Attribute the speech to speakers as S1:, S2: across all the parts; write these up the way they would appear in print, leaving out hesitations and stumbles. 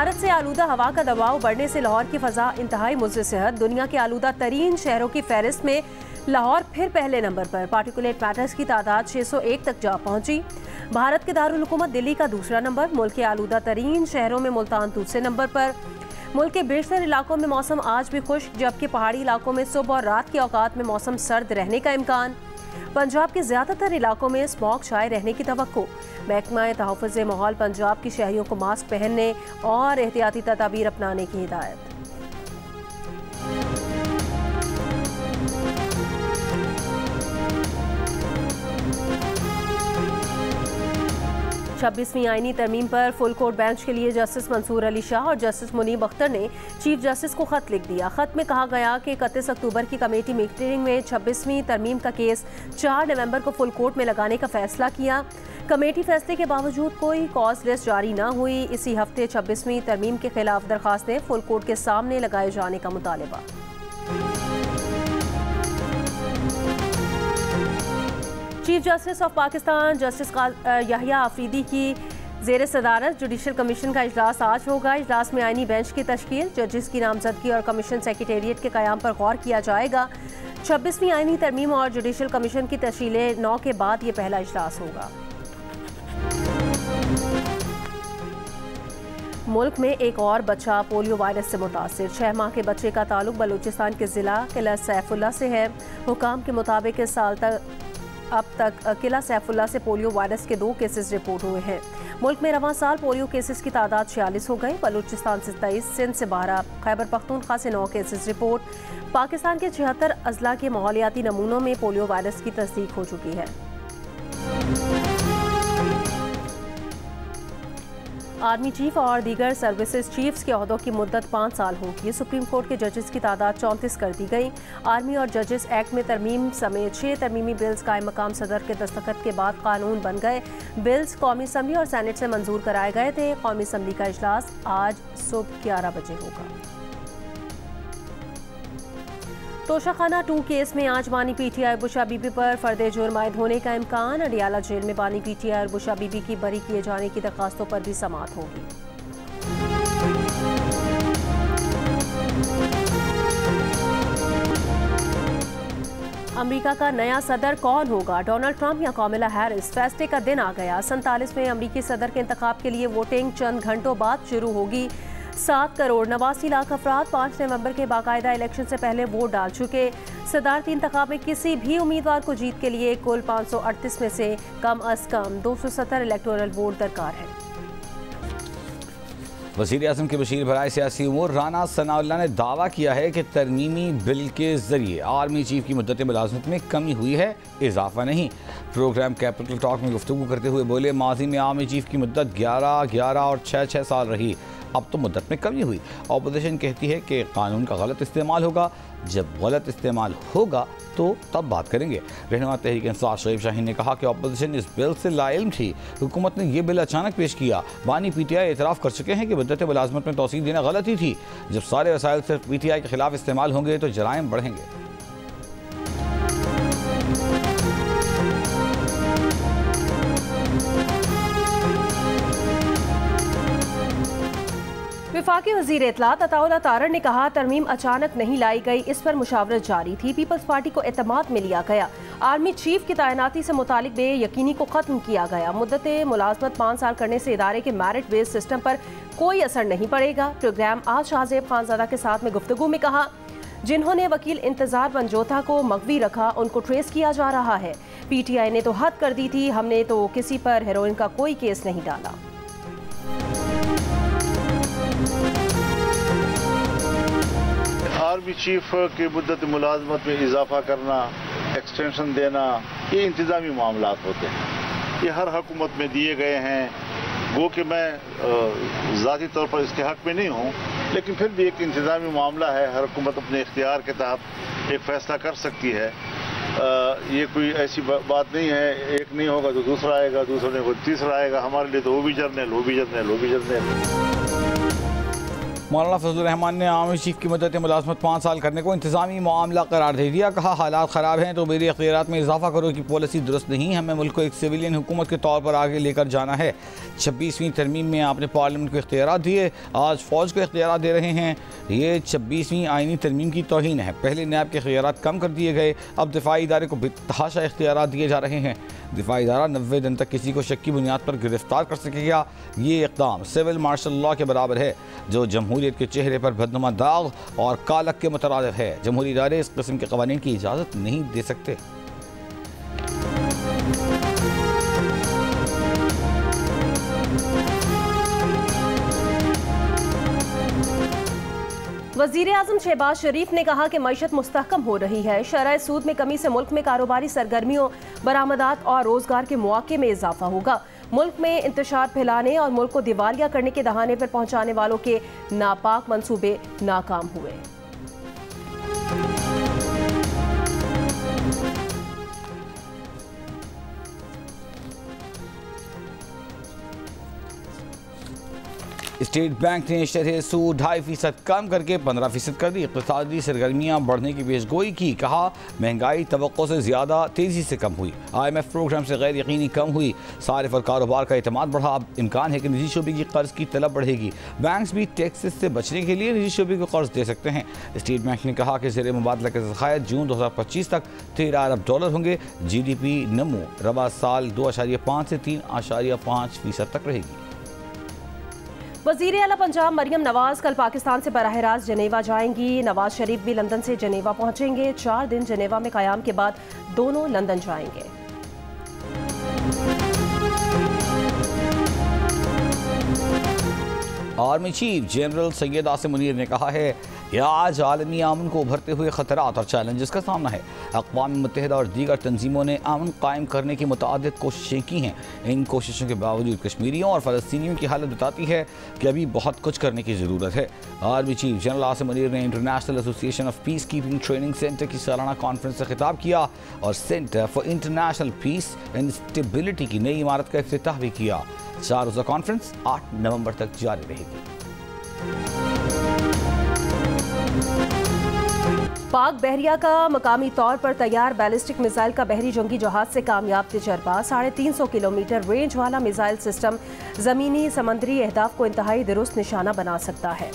S1: भारत से आलूदा हवा का दबाव बढ़ने से लाहौर की फजा इंतहाई मुज़र सेहत। दुनिया के आलूदा तरीन शहरों की फहरिस्त में लाहौर फिर पहले नंबर पर। पार्टिकुलेट मैटर्स की तादाद 601 तक जा पहुंची। भारत के दारुल हुकूमत दिल्ली का दूसरा नंबर। मुल्क के आलूदा तरीन शहरों में मुल्तान दूसरे नंबर पर। मुल्क के बेशतर इलाकों में मौसम आज भी खुश्क, जबकि पहाड़ी इलाकों में सुबह और रात के औकात में मौसम सर्द रहने का इम्कान। पंजाब के ज़्यादातर इलाकों में स्मॉग छाए रहने की तवक्को। महकमा तहफ़्फ़ुज़ माहौल पंजाब की शहरियों को मास्क पहनने और एहतियाती तदाबीर अपनाने की हिदायत। 26वीं आईनी तरमीम पर फुल कोर्ट बेंच के लिए जस्टिस मंसूर अली शाह और जस्टिस मुनीब अख्तर ने चीफ जस्टिस को खत लिख दिया। खत में कहा गया कि 31 अक्टूबर की कमेटी मीटिंग में 26वीं तरमीम का केस 4 नवंबर को फुल कोर्ट में लगाने का फैसला किया। कमेटी फैसले के बावजूद कोई कॉज लिस्ट जारी न हुई। इसी हफ्ते 26वीं तरमीम के खिलाफ दरखास्तें फुल कोर्ट के सामने लगाए जाने का मुतालबा। Chief justice of Pakistan justice Yahya Afridi की ज़ेर सदारत जुडिशल कमीशन का इजलास आज होगा। इजलास में आईनी बेंच की तश्कील, जजेस की नामजदगी और कमीशन सेक्रेटेरिएट के क़याम पर गौर किया जाएगा। 26वीं आईनी तरमीम और जुडिशल कमीशन की तश्कील 9 के बाद ये पहला इजलास होगा। मुल्क में एक और बच्चा पोलियो वायरस से मुतासिर। 6 माह के बच्चे का ताल्लुक बलूचिस्तान के ज़िला किला सैफुल्ला से है। हुकाम के मुताबिक इस साल अब तक किला सैफुल्ला से पोलियो वायरस के 2 केसेस रिपोर्ट हुए हैं। मुल्क में रवां साल पोलियो केसेस की तादाद 46 हो गई। बलूचिस्तान से 23, सिंध से 12, खैबर पख्तूनख्वा से 9 केसेस रिपोर्ट। पाकिस्तान के 76 अजला के माहौलियाती नमूनों में पोलियो वायरस की तस्दीक हो चुकी है। आर्मी चीफ और दीगर सर्विसेज चीफ्स के ओहदों की मुद्दत 5 साल होगी। सुप्रीम कोर्ट के जजेस की तादाद 34 कर दी गई। आर्मी और जजेस एक्ट में तरमीम समेत 6 तरमीमी बिल्स कायम मकाम सदर के दस्तखत के बाद कानून बन गए। बिल्स कौमी असम्बली और सेनेट से मंजूर कराए गए थे। कौमी असम्बली का इजलास आज सुबह 11 बजे होगा। तोशाखाना 2 केस में आज बानी पीटीआई बुशा बीबी पर फर्दे जुर्म आयद होने का इम्कान। अडियाला जेल में बानी पीटीआई और बुशा बीबी की बरी किए जाने की दरखास्तों पर भी समाअत होगी। अमेरिका का नया सदर कौन होगा, डोनाल्ड ट्रंप या कामिला हैरिस? फैसले का दिन आ गया। 47वें अमेरिकी सदर के इंतखाब के लिए वोटिंग चंद घंटों बाद शुरू होगी। 7 करोड़ 89 लाख अफराद 5 नवंबर के बाकायदा इलेक्शन से पहले वोट डाल चुके। सदारती इंतखाब में किसी भी उम्मीदवार को जीत के लिए कुल 538 में से कम अज कम 270 इलेक्टोरल वोट दरकार है।
S2: वज़ीर आज़म के बशीर भराए सियासी उमूर राना सनाउल्लाह ने दावा किया है कि तरमीमी बिल के जरिए आर्मी चीफ की मुद्दत मुलाजमत में कमी हुई है, इजाफा नहीं। प्रोग्राम कैपिटल टॉक में गुफ्तगू करते हुए बोले, माजी में आर्मी चीफ की मुद्दत 11, 11 और 6 साल रही, अब तो मुद्दत में कमी हुई। अपोजिशन कहती है कि कानून का गलत इस्तेमाल होगा, जब गलत इस्तेमाल होगा तो तब बात करेंगे। रहनुमा तहरीक इंसाफ शरीफ शाहीन ने कहा कि अपोजिशन इस बिल से लाइल्म थी। हुकूमत ने यह बिल अचानक पेश किया। बानी पीटीआई एतराफ़ कर चुके हैं कि मुद्दत मुलाजमत में तौसीक देना गलत ही थी। जब सारे वसाइल सिर्फ पीटीआई के खिलाफ इस्तेमाल होंगे तो जराइम बढ़ेंगे।
S1: वफाकी वज़ीर इत्तलात अताउल्लाह तारड़ ने कहा, तरमीम अचानक नहीं लाई गई, इस पर मुशावरत जारी थी। पीपल्स पार्टी को एतमाद में लिया गया। आर्मी चीफ की तैनाती से मुतालिक बेयकीनी को ख़त्म किया गया। मुद्दत मुलाजमत 5 साल करने से इदारे के मेरिट बेस्ड सिस्टम पर कोई असर नहीं पड़ेगा। प्रोग्राम आज शाहजेब खानज़ादा के साथ में गुफ्तगू में कहा, जिन्होंने वकील इंतजार बनजोथा को मगवी रखा उनको ट्रेस किया जा रहा है। पीटीआई ने तो हद कर दी थी, हमने तो किसी पर हेरोइन का कोई केस नहीं डाला।
S3: आर्मी चीफ की मुद्दत मुलाजमत में इजाफा करना, एक्सटेंशन देना, ये इंतज़ामी मामलात होते हैं। ये हर हुकूमत में दिए गए हैं। गो कि मैं ज़ाती तौर पर इसके हक़ में नहीं हूँ, लेकिन फिर भी एक इंतज़ामी मामला है। हर हुकूमत अपने इख्तियार के तहत एक फ़ैसला कर सकती है। ये कोई ऐसी बात नहीं है, एक नहीं होगा तो दूसरा आएगा, दूसरा नहीं होगा तो तीसरा आएगा। हमारे लिए तो वो भी जर्नल, वो भी जर्नल, वो भी जर्नल।
S2: मौलाना फजलुर रहमान ने आर्मी चीफ की मुद्दत मुलाजमत 5 साल करने को इंतजामी मामला करार दे दिया। कहा हालात ख़राब हैं तो मेरे इख्तियारात में इजाफा करो की पॉलिसी दुरुस्त नहीं, हमें मुल्क को एक सिविलियन हुकूमत के तौर पर आगे लेकर जाना है। 26वीं तरमीम में आपने पार्लियामेंट को इख्तियारात दिए, आज फ़ौज को इख्तियारात दे रहे हैं। ये 26वीं आइनी तरमीम की तौहीन है। पहले नैब के इख्तियारात कम कर दिए गए, अब दिफाई इदारे को बेतहाशा इख्तियारात दिए जा रहे हैं। दिफाई इदारा 90 दिन तक किसी को शक की बुनियाद पर गिरफ्तार कर सकेगा। ये इक़दाम सिविल मार्शल लॉ के बराबर है जो जमहूरियत के चेहरे पर बदनुमा दाग और कालक के मुतरादिफ है। जमहूरी इदारे इस किस्म के कवानीन की इजाज़त नहीं दे सकते।
S1: वज़ीर-ए-आज़म शहबाज शरीफ ने कहा कि मईशत मुस्तहकम हो रही है। शरह सूद में कमी से मुल्क में कारोबारी सरगर्मियों, बरामदात और रोजगार के मौके में इजाफा होगा। मुल्क में इंतशार फैलाने और मुल्क को दिवालिया करने के दहाने पर पहुंचाने वालों के नापाक मंसूबे नाकाम हुए।
S2: स्टेट बैंक ने शरह सूद 2.5% कम करके 15% कर दी। इक़्तिसादी सरगर्मियाँ बढ़ने की पेशगोई की। कहा महंगाई तवक्को से ज़्यादा तेज़ी से कम हुई। IMF प्रोग्राम से गैर यकीनी कम हुई। सारिफ और कारोबार का एतमाद बढ़ा। अब इम्कान है कि निजी शोबे की कर्ज की तलब बढ़ेगी। बैंक्स भी टैक्सेस से बचने के लिए निजी शोबे को कर्ज दे सकते हैं। स्टेट बैंक ने कहा कि ज़ेर मुबादला के ज़खायर जून 2025 तक $13 अरब होंगे। GDP नमो रबा साल 2.5 से 3.5% तक रहेगी।
S1: वज़ीर आला पंजाब मरियम नवाज कल पाकिस्तान से बराह रास्त जनेवा जाएंगी। नवाज शरीफ भी लंदन से जनेवा पहुंचेंगे। 4 दिन जनेवा में क़याम के बाद दोनों लंदन जाएंगे।
S2: Army chief general Syed Asim Munir ने कहा है कि आज आलमी अमन को उभरते हुए खतरात और चैलेंजेस का सामना है। अक़वाम मुत्तहिदा और दीगर तंजीमों ने अमन कायम करने की मुतअद्दिद कोशिशें की हैं। इन कोशिशों के बावजूद कश्मीरियों और फ़लस्तीनियों की हालत बताती है कि अभी बहुत कुछ करने की ज़रूरत है। Army chief general Asim Munir ने international association of peacekeeping training centre की सालाना कॉन्फ्रेंस से खिताब किया और centre for international peace and stability की नई इमारत का इफ्तिताह भी किया। 4 रोज़ा कॉन्फ्रेंस 8 नवंबर तक जारी रहेगी।
S1: पाक बहरिया का मकामी तौर पर तैयार बैलिस्टिक मिसाइल का बहरी जंगी जहाज से कामयाब तजर्बा। 350 किलोमीटर रेंज वाला मिसाइल सिस्टम जमीनी समंदरी अहदाफ को इंतहाई दुरुस्त निशाना बना सकता है।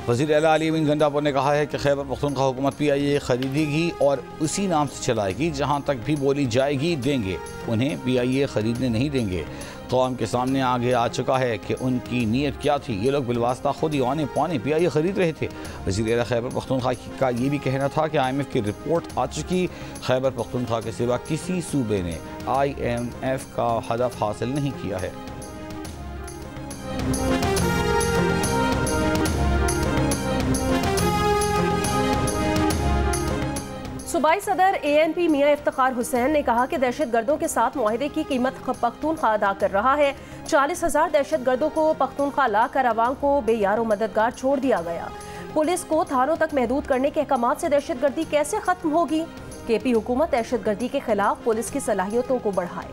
S2: वज़ीर आला अली अमीन गंडापुर ने कहा है कि खैबर पख्तूनख्वा हुकूमत PIA खरीदेगी और उसी नाम से चलाएगी। जहाँ तक भी बोली जाएगी देंगे, उन्हें PIA खरीदने नहीं देंगे। कौम के सामने आगे आ चुका है कि उनकी नीयत क्या थी। ये लोग बिलवास्ता खुद ही औने पौने PIA खरीद रहे थे। वज़ीर आला खैबर पख्तूनख्वा का ये भी कहना था कि IMF की रिपोर्ट आ चुकी, खैबर पख्तूनख्वा के सिवा किसी सूबे ने IMF का हदफ हासिल नहीं किया है।
S1: सूबाई सदर ANP मियां इफ्तिखार हुसैन ने कहा कि दहशतगर्दों के साथ मुआहदे की कीमत पख्तूनख्वा अदा कर रहा है। 40,000 दहशतगर्दों को पख्तूनख्वा लाकर अवाम को बेयारो मददगार छोड़ दिया गया। पुलिस को थानों तक महदूद करने के अहकामात से दहशतगर्दी कैसे खत्म होगी? KP हुकूमत दहशतगर्दी के खिलाफ पुलिस की सलाहियतों को बढ़ाए।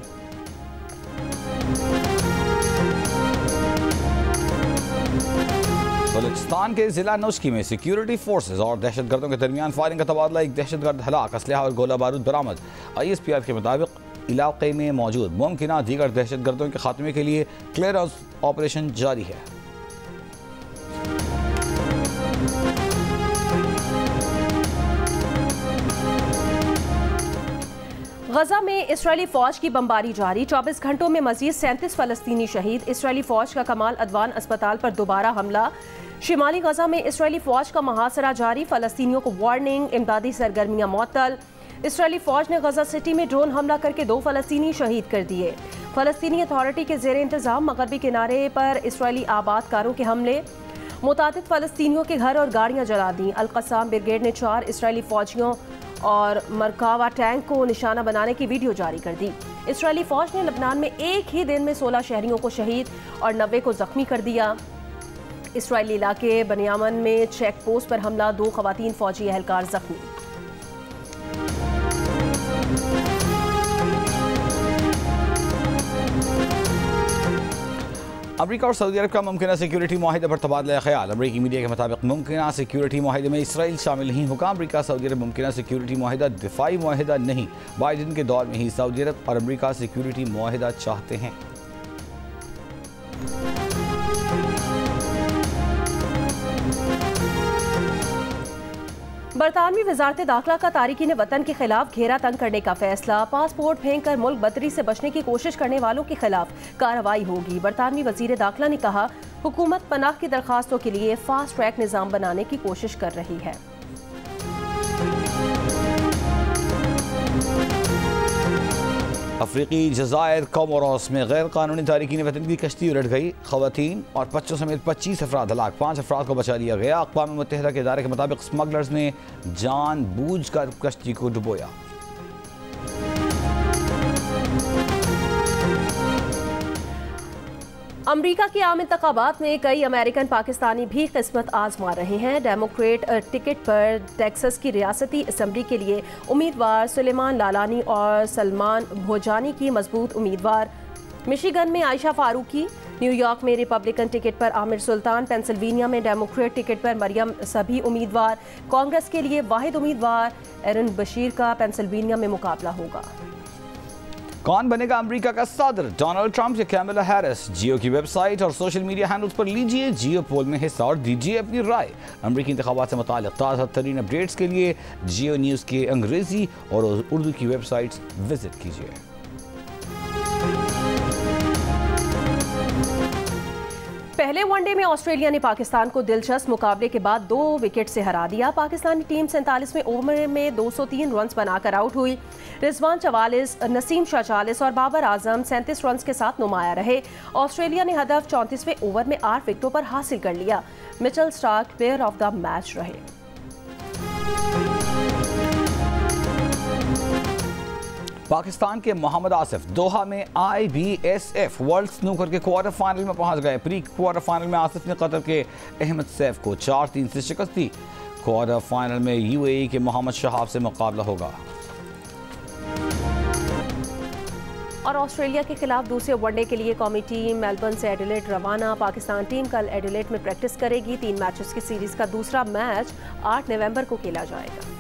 S2: बलूचिस्तान के जिला नौशकी में सिक्योरिटी फोर्सेज और दहशतगर्दों के दरमियान फायरिंग का तबादला। एक दहशतगर्द हलाक, असलहा और गोला बारूद बरामद। ISPR के मुताबिक इलाके में मौजूद मुमकिन दीगर दहशतगर्दों के खात्मे के लिए क्लियरेंस ऑपरेशन जारी है।
S1: गजा में इसराइली फौज की बमबारी जारी। 24 घंटों में मजीद 37 फलस्तीनी शहीद। इसराइली फौज का कमाल अदवान अस्पताल पर दोबारा हमला। शिमाली गजा में इसराइली फौज का मुहासरा जारी। फलस्तीनियों को वार्निंग, इमदादी सरगर्मियां मुअत्तल। इसराइली फौज ने गजा सिटी में ड्रोन हमला करके 2 फलस्तीनी शहीद कर दिए। फलस्तीनी अथॉरिटी के जेर इंतजाम मगरबी किनारे पर इसराइली आबादकारों के हमले। मुतादिद फलस्तीनियों के घर और गाड़ियां जला दी। अल-कस्साम ब्रिगेड ने 4 इसराइली फौजियों और मरकावा टैंक को निशाना बनाने की वीडियो जारी कर दी। इसराइली फौज ने लबनान में एक ही दिन में 16 शहरियों को शहीद और 90 को जख्मी कर दिया। इसराइली इलाके बनियामन में चेक पोस्ट पर हमला, 2 खवातीन फौजी एहलकार जख्मी।
S2: अमरीका और सऊदी अरब का मुमकिन सिक्योरिटी माहिदे पर तबादला ख्याल। अमरीकी मीडिया के मुताबिक मुमकिन सिक्योरिटी माहिदे में इसराइल शामिल नहीं होगा। अमरीका सऊदी अरब मुमकिन सिक्योरिटी माहिदा दिफाई माहिदा नहीं। बाइडेन के दौर में ही सऊदी अरब और अमरीका सिक्योरिटी माहिदा चाहते हैं।
S1: बरतानवी वजारत दाखिला का तारिकीन वतन के खिलाफ घेरा तंग करने का फैसला। पासपोर्ट फेंक कर मुल्क बदरी से बचने की कोशिश करने वालों के खिलाफ कार्रवाई होगी। बरतानवी वजीर दाखिला ने कहा, हुकूमत पनाह की दरखास्तों के लिए फास्ट ट्रैक निज़ाम बनाने की कोशिश कर रही है।
S2: अफ्रीकी जज़ायर कोमोरोस में गैर कानूनी तारिकीन वतन की कश्ती उलट गई। खवातीन और बच्चों समेत 25 अफराद हलाक, 5 अफराद को बचा लिया गया। अक़वाम मुत्तहिदा के इदारे के मुताबिक स्मगलर्स ने जानबूझकर कश्ती को डुबोया।
S1: अमरीका के आम इंतखाबात में कई अमेरिकन पाकिस्तानी भी किस्मत आजमा रहे हैं। डेमोक्रेट टिकट पर टेक्सास की रियासती असम्बली के लिए उम्मीदवार सुलेमान लालानी और सलमान भोजानी की मजबूत उम्मीदवार। मिशिगन में आयशा फारूकी, न्यूयॉर्क में रिपब्लिकन टिकट पर आमिर सुल्तान, पेंसिल्वेनिया में डेमोक्रेट टिकट पर मरियम सभी उम्मीदवार। कांग्रेस के लिए वाहिद उम्मीदवार एरन बशीर का पेंसिल्वेनिया में मुकाबला होगा।
S2: कौन बनेगा अमेरिका का सदर, डोनाल्ड ट्रंप या कैमला हैरिस? जियो की वेबसाइट और सोशल मीडिया हैंडल्स पर लीजिए जियो पोल में हिस्सा और दीजिए अपनी राय। अमेरिकी इंतखाबात से मुताल्लिक ताज़ा तरीन अपडेट्स के लिए जियो न्यूज़ के अंग्रेजी और उर्दू की वेबसाइट्स विजिट कीजिए।
S1: पहले वनडे में ऑस्ट्रेलिया ने पाकिस्तान को दिलचस्प मुकाबले के बाद 2 विकेट से हरा दिया। पाकिस्तानी टीम 47वें ओवर में 203 रन्स बनाकर आउट हुई। रिजवान 44, नसीम शाह 40 और बाबर आजम 37 रन्स के साथ नुमाया रहे। ऑस्ट्रेलिया ने हदफ 34वें ओवर में 8 विकेटों पर हासिल कर लिया। Mitchell Starc player of the match रहे।
S2: पाकिस्तान के मोहम्मद आसिफ दोहा में IBSF वर्ल्ड स्नूकर के क्वार्टर फाइनल में पहुंच गए। प्री क्वार्टर फाइनल में आसिफ ने कतर के अहमद सैफ को 4-3 से शिकस्त दी। क्वार्टर फाइनल में UAE के मोहम्मद शहाब से मुकाबला होगा।
S1: और ऑस्ट्रेलिया के खिलाफ दूसरे वनडे के लिए कौमी टीम मेलबर्न से एडिलेड रवाना। पाकिस्तान टीम कल एडिलेड में प्रैक्टिस करेगी। 3 मैचेस की सीरीज का दूसरा मैच 8 नवंबर को खेला जाएगा।